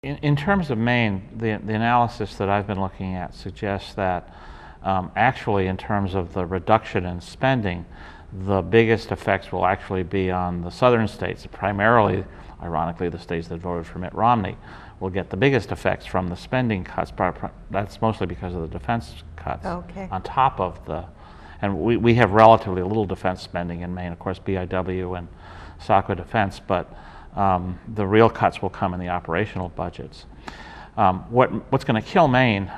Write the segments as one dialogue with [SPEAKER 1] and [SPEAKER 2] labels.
[SPEAKER 1] In terms of Maine, the analysis that I've been looking at suggests that actually in terms of the reduction in spending, the biggest effects will actually be on the southern states, primarily, ironically, the states that voted for Mitt Romney will get the biggest effects from the spending cuts. That's mostly because of the defense cuts.
[SPEAKER 2] Okay.
[SPEAKER 1] On top of the, and we have relatively little defense spending in Maine, of course, BIW and SACWA defense, but the real cuts will come in the operational budgets. What's going to kill Maine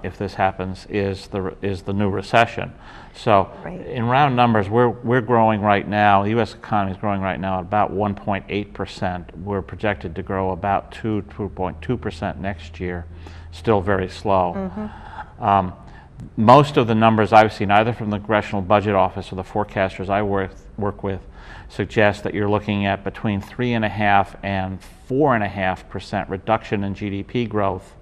[SPEAKER 1] if this happens is the new recession. So
[SPEAKER 2] right.
[SPEAKER 1] In round numbers, we're growing right now. The U.S. economy is growing right now at about 1.8%. We're projected to grow about 2.2% next year. Still very slow.
[SPEAKER 2] Mm-hmm.
[SPEAKER 1] Most of the numbers I've seen, either from the Congressional Budget Office or the forecasters I work with, suggest that you're looking at between 3.5% and 4.5% reduction in GDP growth.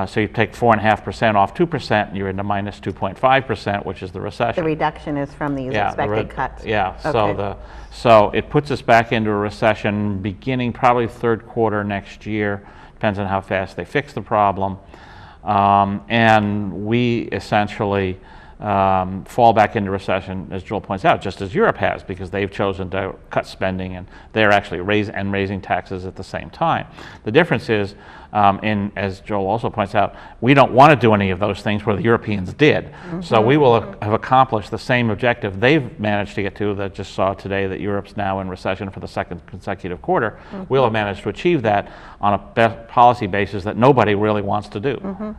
[SPEAKER 1] So you take 4.5% off 2%, and you're into minus 2.5%, which is the recession.
[SPEAKER 2] The reduction is from these expected cuts.
[SPEAKER 1] Yeah.
[SPEAKER 2] Okay.
[SPEAKER 1] So it puts us back into a recession beginning probably third quarter next year. Depends on how fast they fix the problem. And we essentially fall back into recession, as Joel points out, just as Europe has, because they've chosen to cut spending and they're actually raising taxes at the same time. The difference is, as Joel also points out, we don't want to do any of those things where the Europeans did. Mm-hmm. So we will have accomplished the same objective they've managed to get to, that just saw today that Europe's now in recession for the second consecutive quarter. Mm-hmm. We'll have managed to achieve that on a policy basis that nobody really wants to do. Mm-hmm.